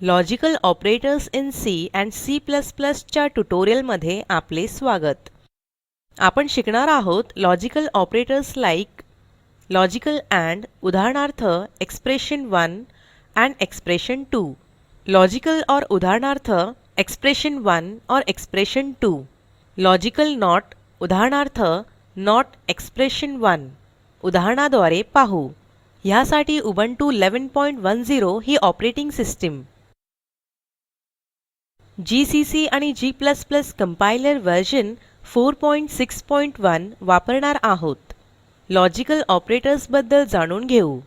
Logical operators in C and C++ च्या ट्युटोरियलमध्ये आपले स्वागत. आपण शिकणार आहोत logical operators like logical and, उदाहरणार्थ expression one and expression two, logical or उदाहरणार्थ expression one or expression two, logical not, उदाहरणार्थ नॉट एक्सप्रेशन1. उदाहरणाद्वारे पाहू. ह्यासाठी उबुंटू 11.10 ही ऑपरेटिंग सिस्टीम, जीसीसी आणि G++ कंपाइलर वर्जन 4.6.1 वापरणार आहोत. लॉजिकल ऑपरेटर्स बद्दल जाणून घेऊ.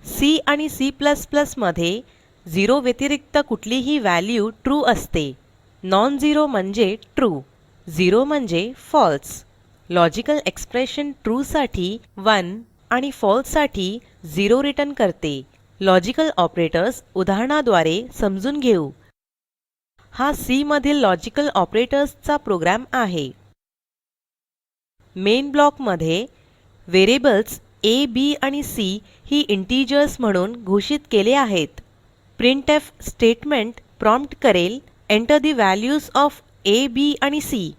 सी आणि C++ मध्ये 0 व्यतिरिक्त कुठलीही व्हॅल्यू ट्रू असते. नॉन झिरो म्हणजे ट्रू, 0 म्हणजे फॉल्स. लॉजिकल एक्सप्रेशन ट्रू साठी 1 आणि फॉल्स साठी 0 रिटर्न करते. लॉजिकल ऑपरेटर्स उदाहरणाद्वारे समजून घेऊ. हा सी मधील लॉजिकल ऑपरेटर्सचा प्रोग्राम आहे. मेन ब्लॉक मध्ये व्हेरिएबल्स a, b आणि c ही इंटिजर्स म्हणून घोषित केले आहेत. printf स्टेटमेंट प्रॉम्प्ट करेल enter the values of a, b आणि c.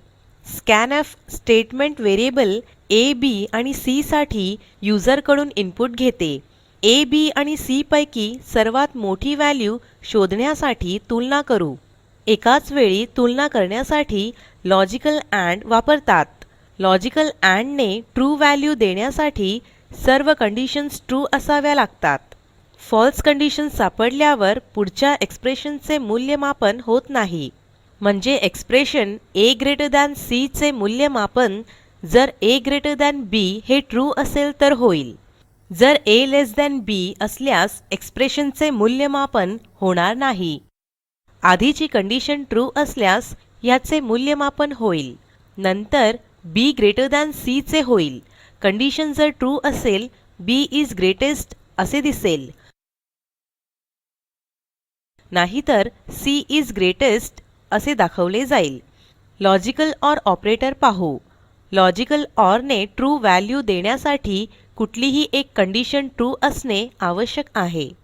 scanf statement variable a, b आणि c साठी यूजर कडून इनपुट घेते. a, b आणि c पैकी सर्वात मोठी व्हॅल्यू शोधण्यासाठी तुलना करू. एकाच वेळी तुलना करण्यासाठी लॉजिकल एंड वापरतात. लॉजिकल एंड ने ट्रू व्हॅल्यू देण्यासाठी सर्व कंडिशन्स ट्रू असाव्या लागतात. फॉल्स कंडिशन सापडल्यावर पुढच्या एक्सप्रेशनचे मूल्यमापन होत नाही. म्हणजे एक्सप्रेशन a c चे मूल्यमापन जर a b हे ट्रू असेल तर होईल. जर a b असल्यास एक्सप्रेशनचे मूल्यमापन होणार नाही. आधीची कंडिशन ट्रू असल्यास याचे मूल्यमापन होईल. नंतर b c चे होईल. कंडिशन जर ट्रू असेल b इज ग्रेटेस्ट असे दिसेल. नाहीतर c इज ग्रेटेस्ट असे दाखवले जाईल. लॉजिकल ऑर ऑपरेटर पाहू. लॉजिकल ऑर ने ट्रू व्हॅल्यू देण्यासाठी कुठलीही एक कंडिशन ट्रू असणे आवश्यक आहे.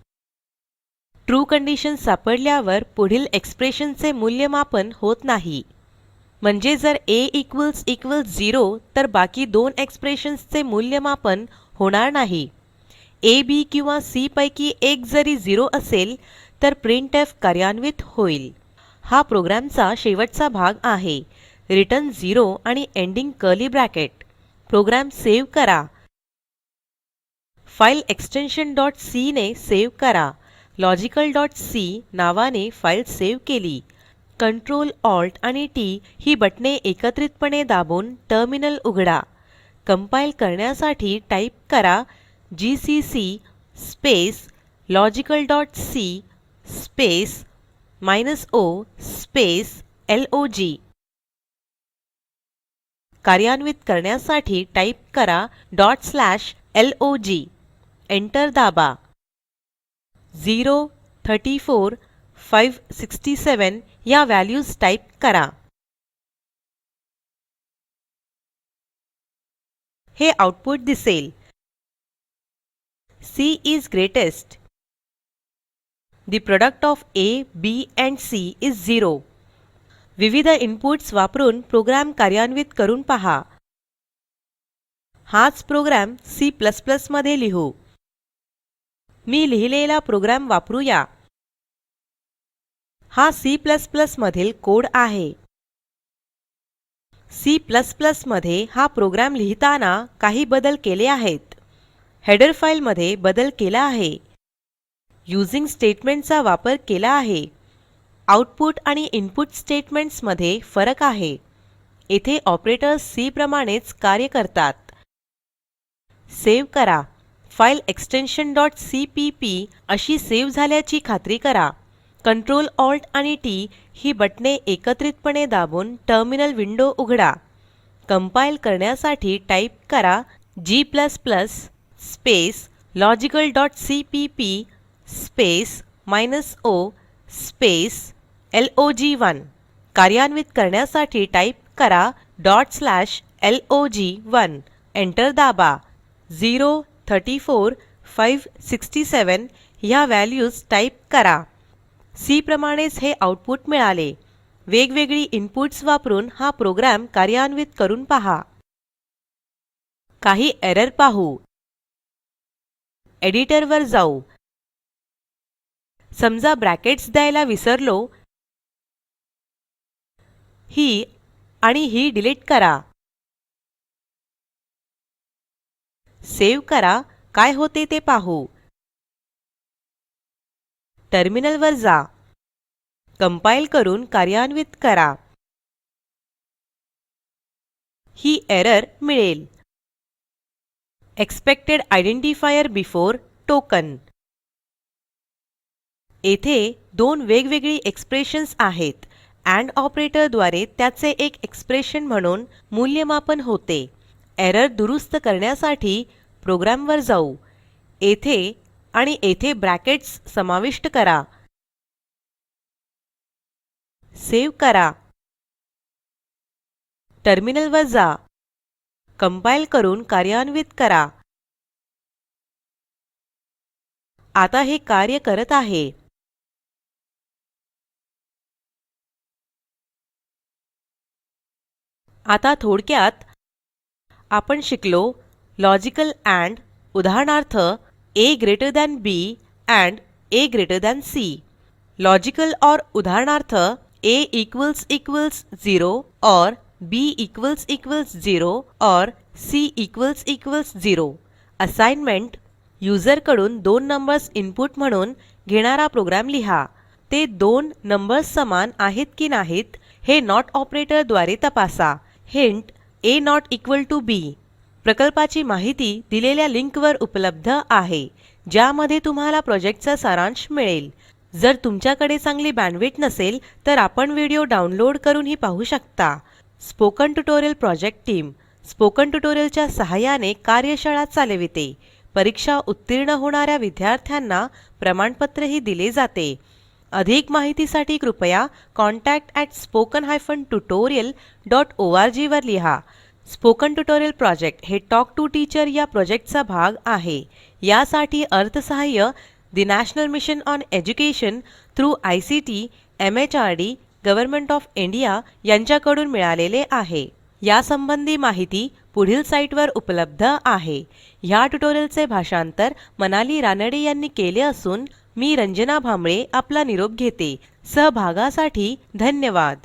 ट्रू कंडिशन सापडल्यावर पुढील एक्सप्रेशनचे मूल्यमापन होत नाही. म्हणजे जर a 0 तर बाकी दोन एक्सप्रेशन्सचे मूल्यमापन होणार नाही. a, b किंवा c पैकी एक जरी 0 असेल तर printf कार्यान्वित होईल. हा प्रोग्रामचा शेवटचा भाग आहे. रिटर्न 0 आणि ending curly bracket. Program save करा. फाईल एक्सटेन्शन .c ने सेव्ह करा. logical.c नावाने फाईल सेव्ह केली. Ctrl Alt आणि T ही बटणे एकत्रितपणे दाबून टर्मिनल उघडा. कंपाइल करण्यासाठी टाइप करा gcc space logical.c space -o space log. कार्यान्वित करण्यासाठी टाइप करा .log. एंटर दाबा. 0, 34, 567 या व्हॅल्यूज टाइप करा. हे आउटपुट दिसेल. C is greatest. The product of A, B and C is 0. विविध इनपुट्स वापरून प्रोग्राम कार्यान्वित करून पहा. हाच प्रोग्राम C++ मध्ये लिहू. मी लिहिलेला प्रोग्राम वापरूया. हा C++ मधील कोड आहे. C++ मध्ये हा प्रोग्राम लिहिताना काही बदल केले आहेत. हेडर फाइल मध्ये बदल केला आहे. यूजिंग स्टेटमेंटचा वापर केला आहे. आउटपुट आणि इनपुट स्टेटमेंट्स मध्ये फरक आहे. येथे ऑपरेटर्स C प्रमाणेच कार्य करतात. सेव्ह करा. फाईल एक्सटेन्शन .cpp अशी सेव्ह झाल्याची खात्री करा. Ctrl Alt आणि T ही बटणे एकत्रितपणे दाबून टर्मिनल विंडो उघडा. कंपाइल करण्यासाठी टाइप करा g space logical.cpp space -o space log1. कार्यान्वित करण्यासाठी टाइप करा .log1. एंटर दाबा. 0, 34, 567 ह्या व्हॅल्यूज टाइप करा. सी प्रमाणेच हे आउटपुट मिळाले. वेगवेगळी इनपुट्स वापरून हा प्रोग्राम कार्यान्वित करून पहा. काही एरर पाहू. एडिटर वर जाऊ. समजा ब्रॅकेट्स द्यायला विसरलो. ही आणि ही डिलीट करा. सेव्ह करा. काय होते ते पाहू. टर्मिनल वर जा. कंपाइल करून कार्यान्वित करा. ही एरर मिळेल. Expected identifier before token. येथे दोन वेगवेगळी एक्सप्रेशन्स आहेत. एंड ऑपरेटर द्वारे त्याचे एक एक्सप्रेशन म्हणून मूल्यमापन होते. एरर दुरुस्त करण्यासाठी प्रोग्राम वर जाऊ. येथे आणि येथे ब्रॅकेट्स समाविष्ट करा. सेव्ह करा. टर्मिनल वर जा. कंपाइल करून कार्यान्वित करा. आता हे कार्य करत आहे. आता थोडक्यात आपण शिकलो लॉजिकल एंड, उदाहरणार्थ a greater than b and a greater than c. Logical or उदाहरणार्थ a इक्वल्स 0 और b इक्वल्स 0 और c इक्वल्स 0. असाइनमेंट यूजर कडून दोन नंबर्स इनपुट म्हणून घेणारा प्रोग्राम लिहा. ते दोन नंबर्स समान आहेत की नाहीत हे नॉट ऑपरेटर द्वारे तपासा. Hint a not equal to b. प्रकल्पाची माहिती दिलेल्या लिंकवर उपलब्ध आहे, ज्यामध्ये तुम्हाला प्रोजेक्टचा सारांश मिळेल. जर तुमच्याकडे चांगली बँडविड्थ नसेल तर आपण व्हिडिओ डाउनलोड करूनही पाहू शकता. Spoken tutorial project team spoken ट्युटोरियलच्या सहाय्याने कार्यशाळा चालविते. परीक्षा उत्तीर्ण होणाऱ्या विद्यार्थ्यांना प्रमाणपत्रही दिले जाते. अधिक माहितीसाठी कृपया contact@spoken-tutorial.org वर लिहा. स्पोकन ट्युटोरियल प्रोजेक्ट हे टॉक टू टीचर या प्रोजेक्टचा भाग आहे. यासाठी अर्थसहाय्य the national mission on education through ICT MHRD government of India यांच्याकडून मिळालेले आहे. यासंबंधी माहिती पुढील साईटवर उपलब्ध आहे. ह्या ट्युटोरियलचे भाषांतर मनाली रानडे यांनी केले असून मी रंजना भांबळे आपला निरोप घेते. सहभागासाठी धन्यवाद.